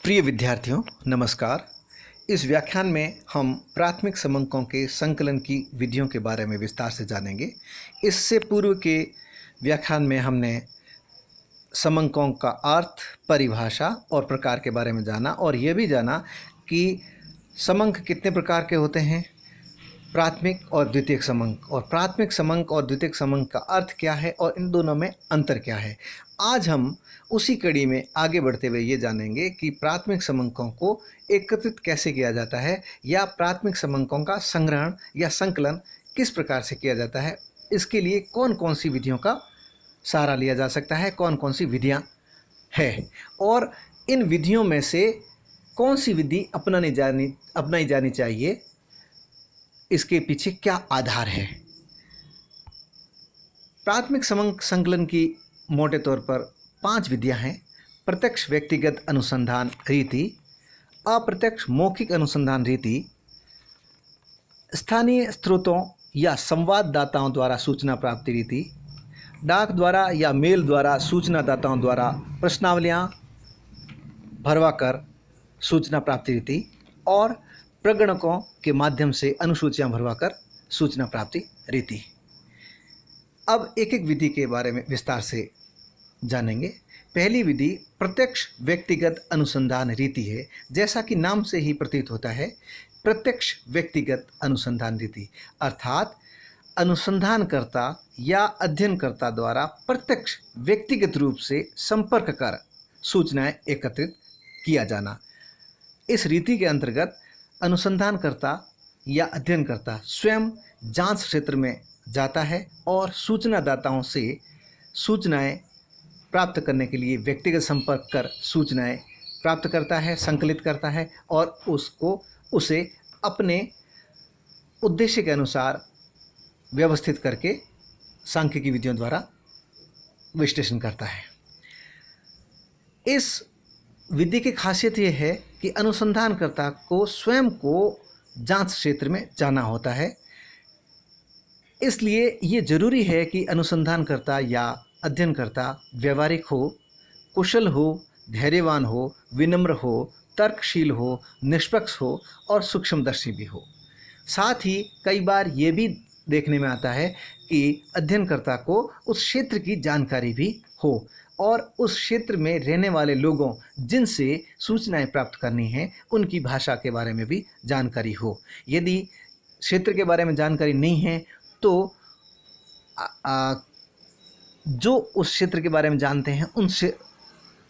प्रिय विद्यार्थियों, नमस्कार। इस व्याख्यान में हम प्राथमिक समंकों के संकलन की विधियों के बारे में विस्तार से जानेंगे। इससे पूर्व के व्याख्यान में हमने समंकों का अर्थ, परिभाषा और प्रकार के बारे में जाना और यह भी जाना कि समंक कितने प्रकार के होते हैं, प्राथमिक और द्वितीयक समंक, और प्राथमिक समंक और द्वितीयक समंक का अर्थ क्या है और इन दोनों में अंतर क्या है। आज हम उसी कड़ी में आगे बढ़ते हुए ये जानेंगे कि प्राथमिक समंकों को एकत्रित कैसे किया जाता है या प्राथमिक समंकों का संग्रहण या संकलन किस प्रकार से किया जाता है। इसके लिए कौन कौन सी विधियों का सहारा लिया जा सकता है, कौन कौन सी विधियाँ हैं और इन विधियों में से कौन सी विधि अपनाई जानी चाहिए, इसके पीछे क्या आधार है। प्राथमिक समंक संकलन की मोटे तौर पर 5 विधियां हैं। प्रत्यक्ष व्यक्तिगत अनुसंधान रीति, अप्रत्यक्ष मौखिक अनुसंधान रीति, स्थानीय स्रोतों या संवाददाताओं द्वारा सूचना प्राप्ति रीति, डाक द्वारा या मेल द्वारा सूचनादाताओं द्वारा प्रश्नावलियां भरवाकर सूचना प्राप्ति रीति और प्रगणकों के माध्यम से अनुसूचियां भरवाकर सूचना प्राप्ति रीति। अब एक एक विधि के बारे में विस्तार से जानेंगे। पहली विधि प्रत्यक्ष व्यक्तिगत अनुसंधान रीति है। जैसा कि नाम से ही प्रतीत होता है, प्रत्यक्ष व्यक्तिगत अनुसंधान रीति अर्थात अनुसंधानकर्ता या अध्ययनकर्ता द्वारा प्रत्यक्ष व्यक्तिगत रूप से संपर्क कर सूचनाएं एकत्रित किया जाना। इस रीति के अंतर्गत अनुसंधानकर्ता या अध्ययनकर्ता स्वयं जांच क्षेत्र में जाता है और सूचनादाताओं से सूचनाएं प्राप्त करने के लिए व्यक्तिगत संपर्क कर सूचनाएं प्राप्त करता है, संकलित करता है और उसे अपने उद्देश्य के अनुसार व्यवस्थित करके सांख्यिकी विधियों द्वारा विश्लेषण करता है। इस विधि की खासियत यह है कि अनुसंधानकर्ता को स्वयं को जांच क्षेत्र में जाना होता है। इसलिए ये जरूरी है कि अनुसंधानकर्ता या अध्ययनकर्ता व्यवहारिक हो, कुशल हो, धैर्यवान हो, विनम्र हो, तर्कशील हो, निष्पक्ष हो और सूक्ष्मदर्शी भी हो। साथ ही कई बार ये भी देखने में आता है कि अध्ययनकर्ता को उस क्षेत्र की जानकारी भी हो और उस क्षेत्र में रहने वाले लोगों जिनसे सूचनाएं प्राप्त करनी हैं उनकी भाषा के बारे में भी जानकारी हो। यदि क्षेत्र के बारे में जानकारी नहीं है तो जो उस क्षेत्र के बारे में जानते हैं उनसे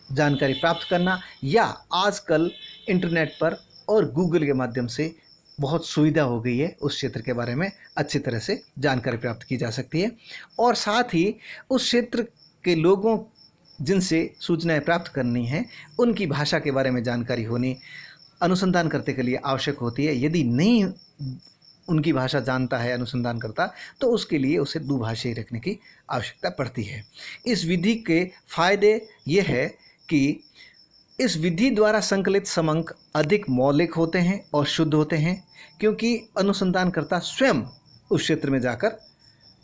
जानकारी प्राप्त करना या आजकल इंटरनेट पर और गूगल के माध्यम से बहुत सुविधा हो गई है, उस क्षेत्र के बारे में अच्छी तरह से जानकारी प्राप्त की जा सकती है। और साथ ही उस क्षेत्र के लोगों जिनसे सूचनाएं प्राप्त करनी हैं उनकी भाषा के बारे में जानकारी होनी अनुसंधान करते के लिए आवश्यक होती है। यदि नहीं उनकी भाषा जानता है अनुसंधान करता तो उसके लिए उसे दुभाषी रखने की आवश्यकता पड़ती है। इस विधि के फायदे ये है कि इस विधि द्वारा संकलित समंक अधिक मौलिक होते हैं और शुद्ध होते हैं, क्योंकि अनुसंधानकर्ता स्वयं उस क्षेत्र में जाकर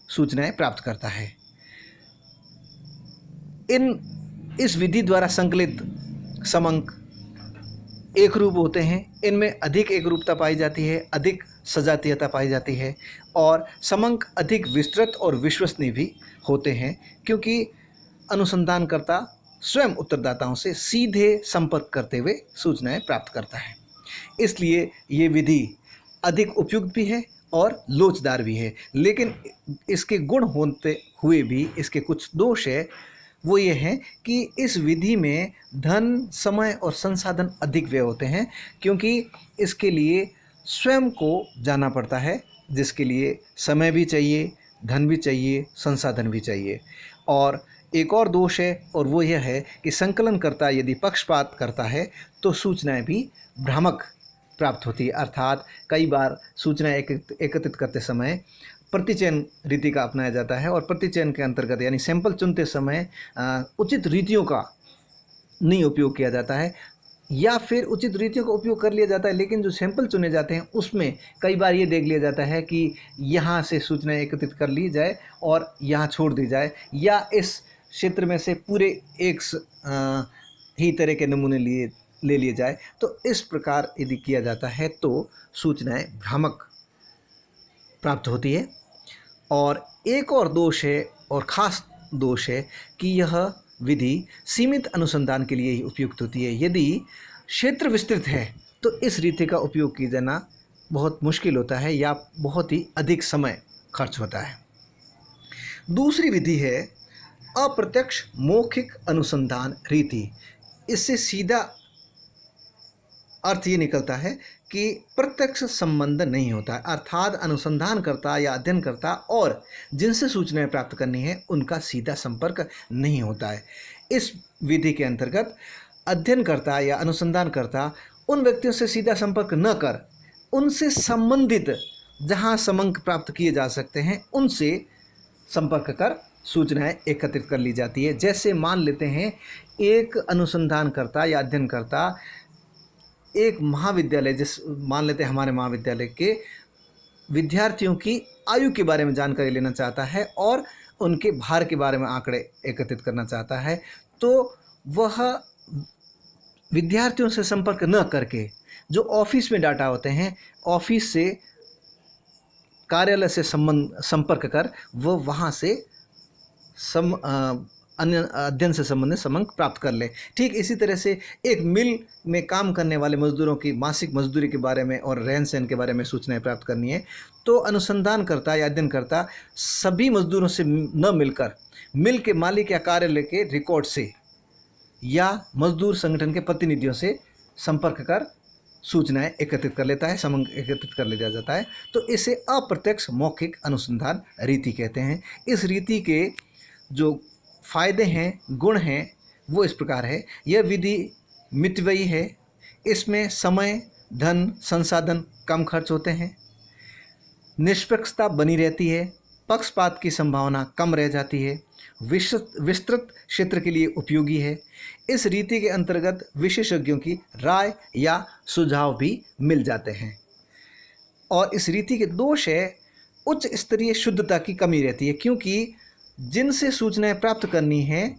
सूचनाएं प्राप्त करता है। इस विधि द्वारा संकलित समंक एक रूप होते हैं। इनमें अधिक एकरूपता पाई जाती है, अधिक सजातीयता पाई जाती है और समंक अधिक विस्तृत और विश्वसनीय भी होते हैं, क्योंकि अनुसंधानकर्ता स्वयं उत्तरदाताओं से सीधे संपर्क करते हुए सूचनाएं प्राप्त करता है। इसलिए ये विधि अधिक उपयुक्त भी है और लोचदार भी है। लेकिन इसके गुण होते हुए भी इसके कुछ दोष है। वो ये है कि इस विधि में धन, समय और संसाधन अधिक व्यय होते हैं, क्योंकि इसके लिए स्वयं को जाना पड़ता है, जिसके लिए समय भी चाहिए, धन भी चाहिए, संसाधन भी चाहिए। और एक और दोष है और वो यह है कि संकलनकर्ता यदि पक्षपात करता है तो सूचनाएं भी भ्रामक प्राप्त होती है। अर्थात कई बार सूचनाएं एकत्रित करते समय प्रतिचयन रीति का अपनाया जाता है और प्रतिचयन के अंतर्गत यानी सैंपल चुनते समय उचित रीतियों का नहीं उपयोग किया जाता है, या फिर उचित रीतियों का उपयोग कर लिया जाता है लेकिन जो सैंपल चुने जाते हैं उसमें कई बार ये देख लिया जाता है कि यहाँ से सूचनाएं एकत्रित कर ली जाए और यहाँ छोड़ दी जाए, या इस क्षेत्र में से पूरे एक ही तरह के नमूने लिए ले लिए जाए, तो इस प्रकार यदि किया जाता है तो सूचनाएं भ्रामक प्राप्त होती है। और एक और दोष है, और ख़ास दोष है, कि यह विधि सीमित अनुसंधान के लिए ही उपयुक्त होती है। यदि क्षेत्र विस्तृत है तो इस रीति का उपयोग किया जाना बहुत मुश्किल होता है या बहुत ही अधिक समय खर्च होता है। दूसरी विधि है अप्रत्यक्ष मौखिक अनुसंधान रीति। इससे सीधा अर्थ ये निकलता है कि प्रत्यक्ष संबंध नहीं होता है, अर्थात अनुसंधानकर्ता या अध्ययनकर्ता और जिनसे सूचनाएं प्राप्त करनी है उनका सीधा संपर्क नहीं होता है। इस विधि के अंतर्गत अध्ययनकर्ता या अनुसंधानकर्ता उन व्यक्तियों से सीधा संपर्क न कर उनसे संबंधित जहां समंक प्राप्त किए जा सकते हैं उनसे संपर्क कर सूचनाएं एकत्रित कर ली जाती है। जैसे मान लेते हैं एक अनुसंधानकर्ता या अध्ययनकर्ता एक महाविद्यालय, मान लेते हैं हमारे महाविद्यालय के विद्यार्थियों की आयु के बारे में जानकारी लेना चाहता है और उनके भार के बारे में आंकड़े एकत्रित करना चाहता है, तो वह विद्यार्थियों से संपर्क न करके जो ऑफिस में डाटा होते हैं, ऑफिस से कार्यालय से संपर्क कर वो वहाँ से अन्य अध्ययन से संबंधित समंक प्राप्त कर ले। ठीक इसी तरह से एक मिल में काम करने वाले मजदूरों की मासिक मजदूरी के बारे में और रहन सहन के बारे में सूचनाएं प्राप्त करनी है, तो अनुसंधानकर्ता या अध्ययनकर्ता सभी मजदूरों से न मिलकर मिल के मालिक या कार्यालय के रिकॉर्ड से या मजदूर संगठन के प्रतिनिधियों से संपर्क कर सूचनाएं एकत्रित कर लेता है, समंक एकत्रित कर लिया जाता है। तो इसे अप्रत्यक्ष मौखिक अनुसंधान रीति कहते हैं। इस रीति के जो फायदे हैं, गुण हैं, वो इस प्रकार है। यह विधि मितव्ययी है, इसमें समय, धन, संसाधन कम खर्च होते हैं, निष्पक्षता बनी रहती है, पक्षपात की संभावना कम रह जाती है, विस्तृत क्षेत्र के लिए उपयोगी है। इस रीति के अंतर्गत विशेषज्ञों की राय या सुझाव भी मिल जाते हैं। और इस रीति के दोष है उच्च स्तरीय शुद्धता की कमी रहती है, क्योंकि जिनसे सूचनाएं प्राप्त करनी है,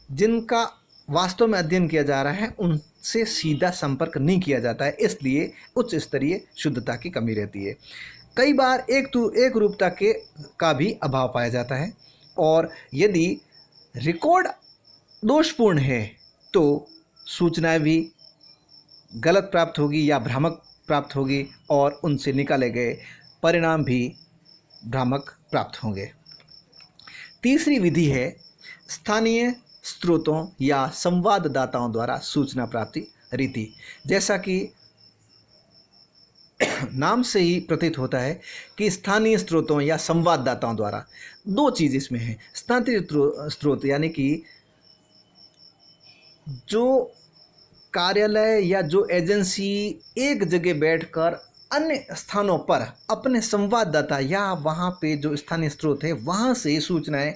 जिनका वास्तव में अध्ययन किया जा रहा है, उनसे सीधा संपर्क नहीं किया जाता है, इसलिए उच्च स्तरीय शुद्धता की कमी रहती है। कई बार एक रूपता का भी अभाव पाया जाता है, और यदि रिकॉर्ड दोषपूर्ण है तो सूचनाएं भी गलत प्राप्त होगी या भ्रामक प्राप्त होगी और उनसे निकाले गए परिणाम भी भ्रामक प्राप्त होंगे। तीसरी विधि है स्थानीय स्रोतों या संवाददाताओं द्वारा सूचना प्राप्ति रीति। जैसा कि नाम से ही प्रतीत होता है कि स्थानीय स्रोतों या संवाददाताओं द्वारा, दो चीज़ इसमें है। स्थानीय स्रोत यानी कि जो कार्यालय या जो एजेंसी एक जगह बैठकर अन्य स्थानों पर अपने संवाददाता या वहाँ पे जो स्थानीय स्रोत है वहाँ से सूचनाएं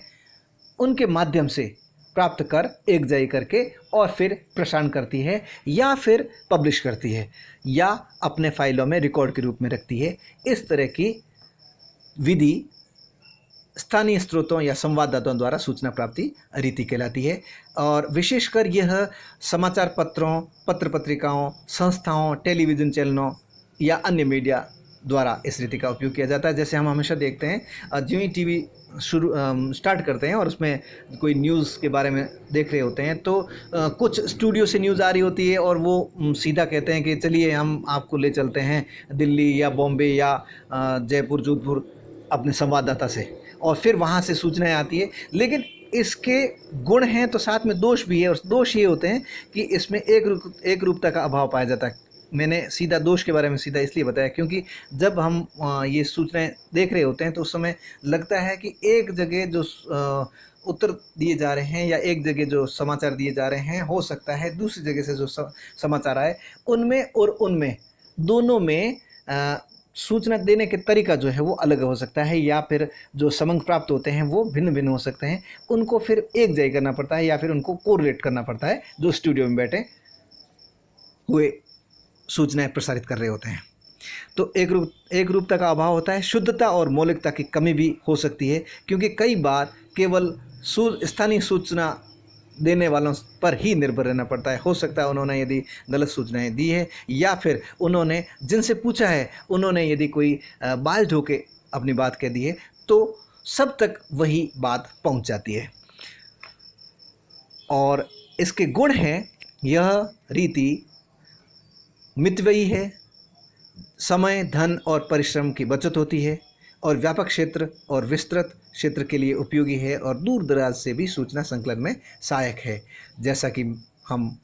उनके माध्यम से प्राप्त कर एक जगह करके और फिर प्रसारण करती है या फिर पब्लिश करती है या अपने फाइलों में रिकॉर्ड के रूप में रखती है। इस तरह की विधि स्थानीय स्रोतों या संवाददाताओं द्वारा सूचना प्राप्ति रीति कहलाती है। और विशेषकर यह समाचार पत्रों, पत्र पत्रिकाओं, संस्थाओं, टेलीविज़न चैनलों या अन्य मीडिया द्वारा इस रीति का उपयोग किया जाता है। जैसे हम हमेशा देखते हैं, जो ही टीवी स्टार्ट करते हैं और उसमें कोई न्यूज़ के बारे में देख रहे होते हैं, तो कुछ स्टूडियो से न्यूज़ आ रही होती है और वो सीधा कहते हैं कि चलिए हम आपको ले चलते हैं दिल्ली या बॉम्बे या जयपुर, जोधपुर अपने संवाददाता से, और फिर वहाँ से सूचनाएं आती है। लेकिन इसके गुण हैं तो साथ में दोष भी है, और दोष ये होते हैं कि इसमें एक रूपता का अभाव पाया जाता है। मैंने सीधा दोष के बारे में सीधा इसलिए बताया क्योंकि जब हम ये सूचनाएं देख रहे होते हैं तो उस समय लगता है कि एक जगह जो उत्तर दिए जा रहे हैं या एक जगह जो समाचार दिए जा रहे हैं, हो सकता है दूसरी जगह से जो समाचार आए उनमें और उनमें दोनों में सूचना देने के तरीका जो है वो अलग हो सकता है, या फिर जो समंक प्राप्त होते हैं वो भिन्न भिन्न हो सकते हैं। उनको फिर एक जगह करना पड़ता है या फिर उनको कोरिलेट करना पड़ता है जो स्टूडियो में बैठे हुए सूचनाएं प्रसारित कर रहे होते हैं। तो एक रूपता का अभाव होता है। शुद्धता और मौलिकता की कमी भी हो सकती है, क्योंकि कई बार केवल स्थानीय सूचना देने वालों पर ही निर्भर रहना पड़ता है। हो सकता है उन्होंने यदि गलत सूचनाएं दी है, या फिर उन्होंने जिनसे पूछा है उन्होंने यदि कोई बाल ढोके अपनी बात कह दी है, तो सब तक वही बात पहुंच जाती है। और इसके गुण हैं, यह रीति मितव्ययी है, समय, धन और परिश्रम की बचत होती है, और व्यापक क्षेत्र और विस्तृत क्षेत्र के लिए उपयोगी है, और दूर दराज से भी सूचना संकलन में सहायक है। जैसा कि हम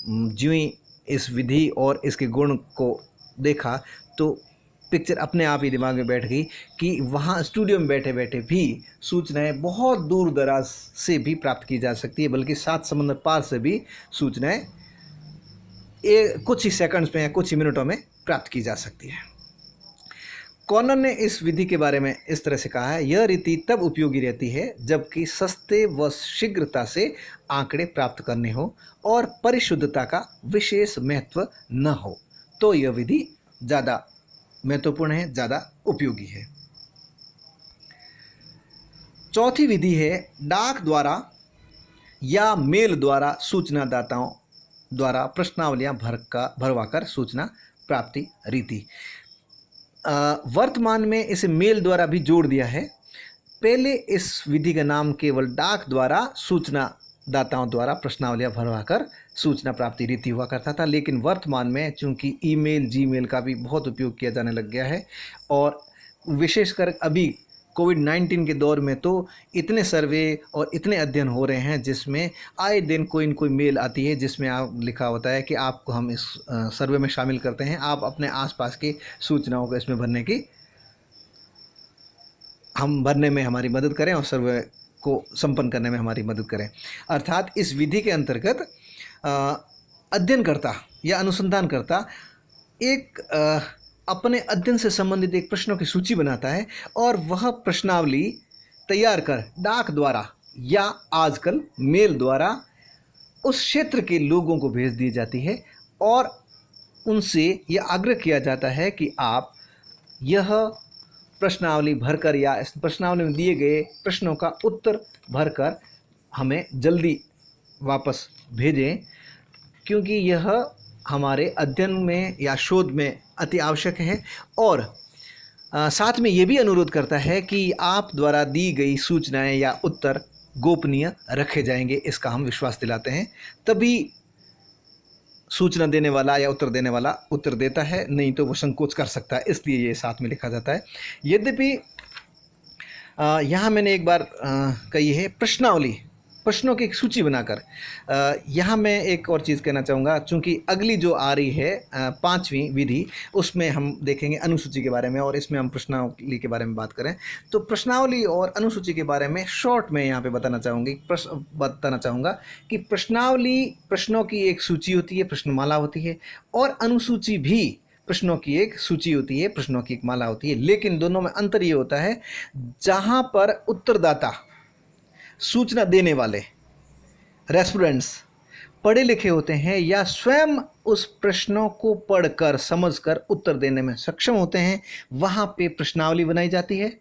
ज्यों ही इस विधि और इसके गुण को देखा तो पिक्चर अपने आप ही दिमाग में बैठ गई कि वहाँ स्टूडियो में बैठे बैठे भी सूचनाएं बहुत दूर दराज से भी प्राप्त की जा सकती है, बल्कि 7 समुद्र पार से भी सूचनाएं कुछ ही सेकंड्स में या कुछ ही मिनटों में प्राप्त की जा सकती है। कॉर्नर ने इस विधि के बारे में इस तरह से कहा है, यह रीति तब उपयोगी रहती है जबकि सस्ते व शीघ्रता से आंकड़े प्राप्त करने हो और परिशुद्धता का विशेष महत्व न हो, तो यह विधि ज़्यादा महत्वपूर्ण है, ज़्यादा उपयोगी है। चौथी विधि है डाक द्वारा या मेल द्वारा सूचनादाताओं द्वारा प्रश्नावलियां भरवाकर सूचना प्राप्ति रीति। वर्तमान में इसे मेल द्वारा भी जोड़ दिया है। पहले इस विधि का नाम केवल डाक द्वारा सूचनादाताओं द्वारा प्रश्नावलियां भरवाकर सूचना प्राप्ति रीति हुआ करता था, लेकिन वर्तमान में चूंकि ईमेल, जीमेल का भी बहुत उपयोग किया जाने लग गया है, और विशेषकर अभी कोविड-19 के दौर में तो इतने सर्वे और इतने अध्ययन हो रहे हैं जिसमें आए दिन कोई न कोई मेल आती है जिसमें आप लिखा होता है कि आपको हम इस सर्वे में शामिल करते हैं, आप अपने आसपास की सूचनाओं को इसमें भरने में हमारी मदद करें और सर्वे को संपन्न करने में हमारी मदद करें। अर्थात इस विधि के अंतर्गत अध्ययनकर्ता या अनुसंधानकर्ता एक अपने अध्ययन से संबंधित एक प्रश्नों की सूची बनाता है और वह प्रश्नावली तैयार कर डाक द्वारा या आजकल मेल द्वारा उस क्षेत्र के लोगों को भेज दी जाती है, और उनसे यह आग्रह किया जाता है कि आप यह प्रश्नावली भरकर या इस प्रश्नावली में दिए गए प्रश्नों का उत्तर भरकर हमें जल्दी वापस भेजें, क्योंकि यह हमारे अध्ययन में या शोध में अति आवश्यक है। और साथ में ये भी अनुरोध करता है कि आप द्वारा दी गई सूचनाएं या उत्तर गोपनीय रखे जाएंगे, इसका हम विश्वास दिलाते हैं, तभी सूचना देने वाला या उत्तर देने वाला उत्तर देता है, नहीं तो वो संकोच कर सकता है, इसलिए ये साथ में लिखा जाता है। यद्यपि यहाँ मैंने एक बार कही है प्रश्नावली, प्रश्नों की एक सूची बनाकर। यहाँ मैं एक और चीज़ कहना चाहूँगा, चूँकि अगली जो आ रही है 5वीं विधि, उसमें हम देखेंगे अनुसूची के बारे में, और इसमें हम प्रश्नावली के बारे में बात करें तो प्रश्नावली और अनुसूची के बारे में शॉर्ट में यहाँ पे बताना चाहूँगा कि प्रश्नावली प्रश्नों की एक सूची होती है, प्रश्नमाला होती है, और अनुसूची भी प्रश्नों की एक सूची होती है, प्रश्नों की एक माला होती है। लेकिन दोनों में अंतर ये होता है, जहाँ पर उत्तरदाता सूचना देने वाले रेस्पोंडेंट्स पढ़े लिखे होते हैं या स्वयं उस प्रश्नों को पढ़कर समझकर उत्तर देने में सक्षम होते हैं, वहाँ पे प्रश्नावली बनाई जाती है।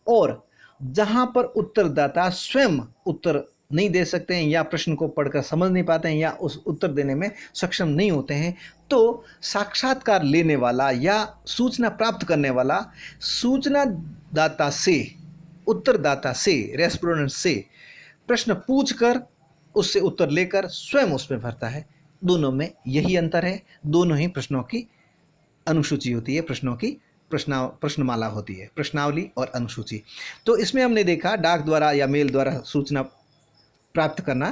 और जहाँ पर उत्तरदाता स्वयं उत्तर नहीं दे सकते हैं या प्रश्न को पढ़कर समझ नहीं पाते हैं या उस उत्तर देने में सक्षम नहीं होते हैं, तो साक्षात्कार लेने वाला या सूचना प्राप्त करने वाला सूचनादाता से, उत्तरदाता से, रेस्पोंडेंट से प्रश्न पूछकर उससे उत्तर लेकर स्वयं उसमें भरता है। दोनों में यही अंतर है, दोनों ही प्रश्नों की अनुसूची होती है, प्रश्नों की प्रश्नमाला होती है, प्रश्नावली और अनुसूची। तो इसमें हमने देखा डाक द्वारा या मेल द्वारा सूचना प्राप्त करना,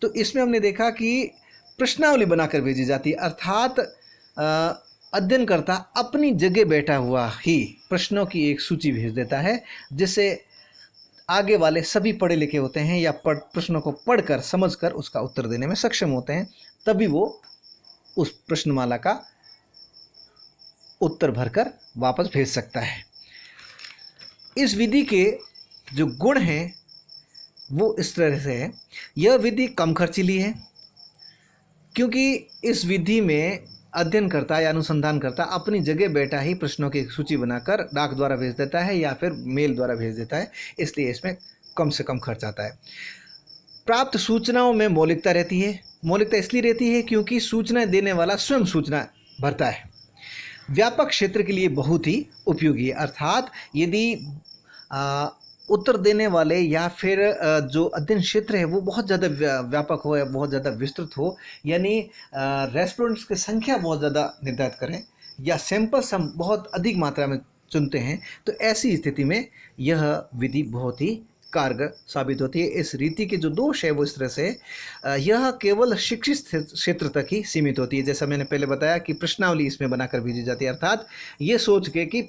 तो इसमें हमने देखा कि प्रश्नावली बनाकर भेजी जाती है, अर्थात अध्ययनकर्ता अपनी जगह बैठा हुआ ही प्रश्नों की एक सूची भेज देता है, जिसे आगे वाले सभी पढ़े लिखे होते हैं या प्रश्नों को पढ़कर समझकर उसका उत्तर देने में सक्षम होते हैं, तभी वो उस प्रश्नमाला का उत्तर भरकर वापस भेज सकता है। इस विधि के जो गुण हैं वो इस तरह से है, यह विधि कम खर्चीली है, क्योंकि इस विधि में अध्ययनकर्ता या अनुसंधानकर्ता अपनी जगह बैठा ही प्रश्नों की सूची बनाकर डाक द्वारा भेज देता है या फिर मेल द्वारा भेज देता है, इसलिए इसमें कम से कम खर्च आता है। प्राप्त सूचनाओं में मौलिकता रहती है। मौलिकता इसलिए रहती है क्योंकि सूचना देने वाला स्वयं सूचना भरता है। व्यापक क्षेत्र के लिए बहुत ही उपयोगी है, अर्थात यदि उत्तर देने वाले या फिर जो अध्ययन क्षेत्र है वो बहुत ज़्यादा व्यापक हो या बहुत ज़्यादा विस्तृत हो, यानी रेस्पोंडेंट्स की संख्या बहुत ज़्यादा निर्धारित करें या सैंपल्स हम बहुत अधिक मात्रा में चुनते हैं, तो ऐसी स्थिति में यह विधि बहुत ही कारगर साबित होती है। इस रीति के जो दोष है वो इस तरह से यह केवल शिक्षित क्षेत्र तक ही सीमित होती है। जैसा मैंने पहले बताया कि प्रश्नावली इसमें बनाकर भेजी जाती है, अर्थात ये सोच के कि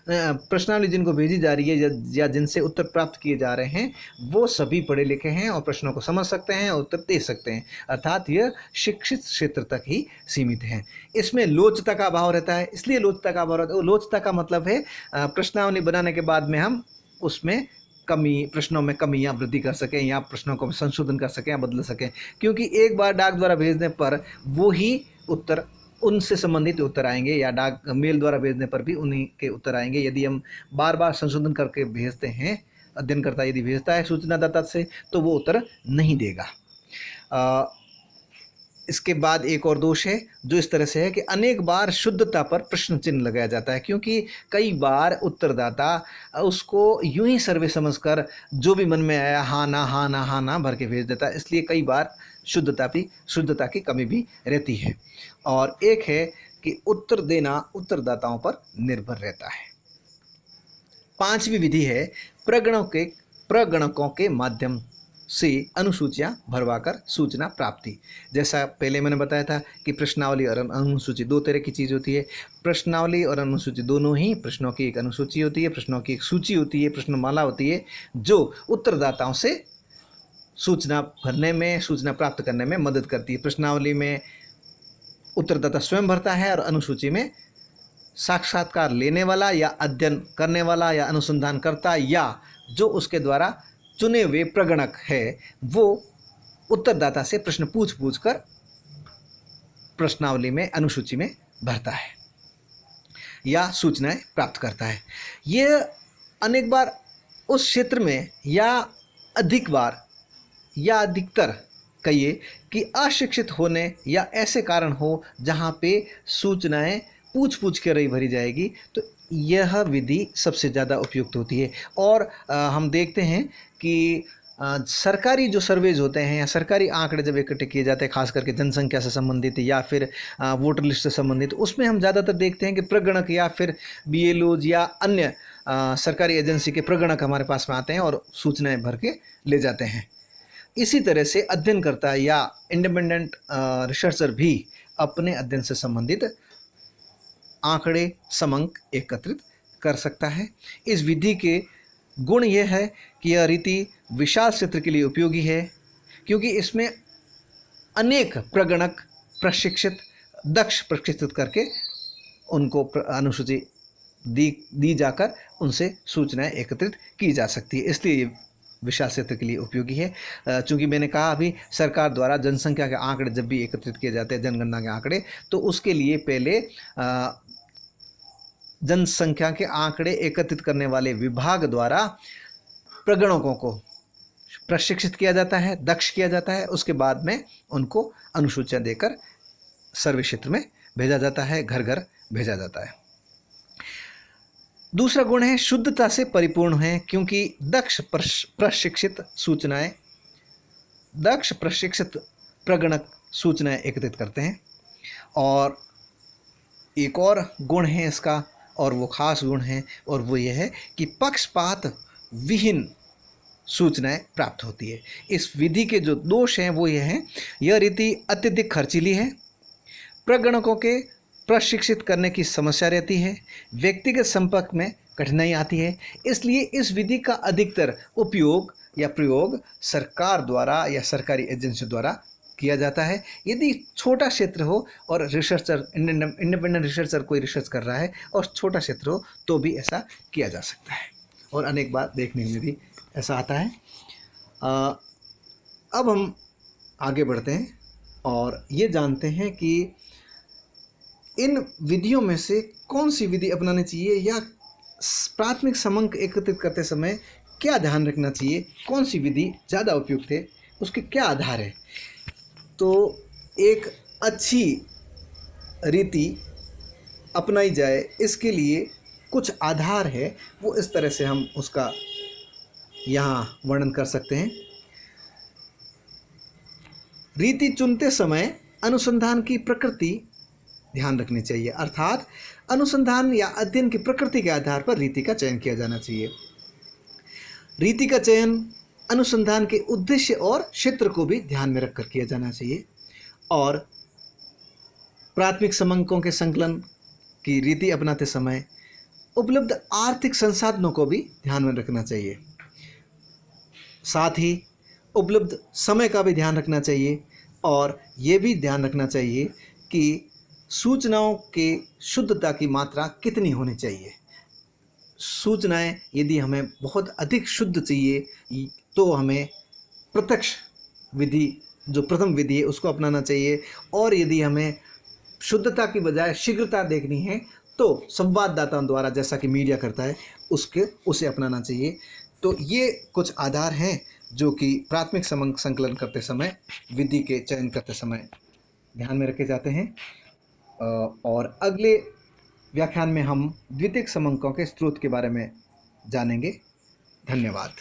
प्रश्नावली जिनको भेजी जा रही है या जिनसे उत्तर प्राप्त किए जा रहे हैं वो सभी पढ़े लिखे हैं और प्रश्नों को समझ सकते हैं और उत्तर दे सकते हैं, अर्थात यह शिक्षित क्षेत्र तक ही सीमित है। इसमें लोचता का अभाव रहता है। इसलिए लोचता का अभाव रहता है, लोचता का मतलब है प्रश्नावली बनाने के बाद में हम उसमें प्रश्नों में कमियां वृद्धि कर सकें या प्रश्नों को संशोधन कर सकें या बदल सकें, क्योंकि एक बार डाक द्वारा भेजने पर वो ही उत्तर उनसे संबंधित उत्तर आएंगे या डाक मेल द्वारा भेजने पर भी उन्हीं के उत्तर आएंगे। यदि हम बार बार संशोधन करके भेजते हैं, अध्ययनकर्ता यदि भेजता है सूचनादाता से, तो वो उत्तर नहीं देगा। इसके बाद एक और दोष है जो इस तरह से है कि अनेक बार शुद्धता पर प्रश्न चिन्ह लगाया जाता है, क्योंकि कई बार उत्तरदाता उसको यूं ही सर्वे समझकर जो भी मन में आया हाँ ना भर के भेज देता है। इसलिए कई बार शुद्धता की कमी भी रहती है। और एक है कि उत्तर देना उत्तरदाताओं पर निर्भर रहता है। पांचवी विधि है प्रगणकों के माध्यम से अनुसूचियां भरवाकर सूचना प्राप्ति। जैसा पहले मैंने बताया था कि प्रश्नावली और अनुसूची दो तरह की चीज़ होती है। प्रश्नावली और अनुसूची दोनों ही प्रश्नों की एक अनुसूची होती है, प्रश्नों की एक सूची होती है, प्रश्नमाला होती है जो उत्तरदाताओं से सूचना भरने में, सूचना प्राप्त करने में मदद करती है। प्रश्नावली में उत्तरदाता स्वयं भरता है और अनुसूची में साक्षात्कार लेने वाला या अध्ययन करने वाला या अनुसंधानकर्ता या जो उसके द्वारा चुने हुए प्रगणक है वो उत्तरदाता से प्रश्न पूछ कर प्रश्नावली में, अनुसूची में भरता है या सूचनाएं प्राप्त करता है। ये अनेक बार उस क्षेत्र में या अधिक बार या अधिकतर कहिए कि अशिक्षित होने या ऐसे कारण हो जहाँ पे सूचनाएं पूछ कर ही भरी जाएगी, तो यह विधि सबसे ज़्यादा उपयुक्त होती है। और हम देखते हैं कि सरकारी जो सर्वेज होते हैं या सरकारी आंकड़े जब इकट्ठे किए जाते हैं, खास करके जनसंख्या से संबंधित या फिर वोटर लिस्ट से संबंधित, उसमें हम ज़्यादातर देखते हैं कि प्रगणक या फिर बीएलओज या अन्य सरकारी एजेंसी के प्रगणक हमारे पास में आते हैं और सूचनाएं भर के ले जाते हैं। इसी तरह से अध्ययनकर्ता या इंडिपेंडेंट रिसर्चर भी अपने अध्ययन से संबंधित आंकड़े समंक एकत्रित कर सकता है। इस विधि के गुण यह है कि यह रीति विशाल क्षेत्र के लिए उपयोगी है, क्योंकि इसमें अनेक प्रगणक दक्ष प्रशिक्षित करके उनको अनुसूची दी जाकर उनसे सूचनाएं एकत्रित की जा सकती है। इसलिए विशाल क्षेत्र के लिए उपयोगी है। चूँकि मैंने कहा अभी सरकार द्वारा जनसंख्या के आंकड़े जब भी एकत्रित किए जाते हैं, जनगणना के आंकड़े, तो उसके लिए पहले जनसंख्या के आंकड़े एकत्रित करने वाले विभाग द्वारा प्रगणकों को प्रशिक्षित किया जाता है, दक्ष किया जाता है। उसके बाद में उनको अनुसूचियां देकर सर्वे क्षेत्र में भेजा जाता है, घर घर भेजा जाता है। दूसरा गुण है शुद्धता से परिपूर्ण है, क्योंकि दक्ष प्रशिक्षित प्रगणक सूचनाएं एकत्रित करते हैं। और एक और गुण है इसका, और वो खास गुण है, और वो ये है कि पक्षपात विहीन सूचनाएं प्राप्त होती है। इस विधि के जो दोष हैं वो ये हैं, यह रीति अत्यधिक खर्चीली है, प्रगणकों के प्रशिक्षित करने की समस्या रहती है, व्यक्तिगत संपर्क में कठिनाई आती है। इसलिए इस विधि का अधिकतर उपयोग या प्रयोग सरकार द्वारा या सरकारी एजेंसी द्वारा किया जाता है। यदि छोटा क्षेत्र हो और रिसर्चर इंडिपेंडेंट रिसर्चर कोई रिसर्च कर रहा है और छोटा क्षेत्र हो तो भी ऐसा किया जा सकता है, और अनेक बार देखने में भी ऐसा आता है। अब हम आगे बढ़ते हैं और ये जानते हैं कि इन विधियों में से कौन सी विधि अपनानी चाहिए या प्राथमिक समंक एकत्रित करते समय क्या ध्यान रखना चाहिए, कौन सी विधि ज़्यादा उपयुक्त है, उसके क्या आधार है। तो एक अच्छी रीति अपनाई जाए इसके लिए कुछ आधार है, वो इस तरह से हम उसका यहाँ वर्णन कर सकते हैं। रीति चुनते समय अनुसंधान की प्रकृति ध्यान रखनी चाहिए, अर्थात अनुसंधान या अध्ययन की प्रकृति के आधार पर रीति का चयन किया जाना चाहिए। रीति का चयन अनुसंधान के उद्देश्य और क्षेत्र को भी ध्यान में रखकर किया जाना चाहिए, और प्राथमिक समंकों के संकलन की रीति अपनाते समय उपलब्ध आर्थिक संसाधनों को भी ध्यान में रखना चाहिए। साथ ही उपलब्ध समय का भी ध्यान रखना चाहिए, और ये भी ध्यान रखना चाहिए कि सूचनाओं के शुद्धता की मात्रा कितनी होनी चाहिए। सूचनाएं यदि हमें बहुत अधिक शुद्ध चाहिए तो हमें प्रत्यक्ष विधि, जो प्रथम विधि है, उसको अपनाना चाहिए, और यदि हमें शुद्धता की बजाय शीघ्रता देखनी है तो संवाददाताओं द्वारा, जैसा कि मीडिया करता है, उसे अपनाना चाहिए। तो ये कुछ आधार हैं जो कि प्राथमिक समंक संकलन करते समय, विधि के चयन करते समय ध्यान में रखे जाते हैं। और अगले व्याख्यान में हम द्वितीयक समंकों के स्रोत के बारे में जानेंगे। धन्यवाद।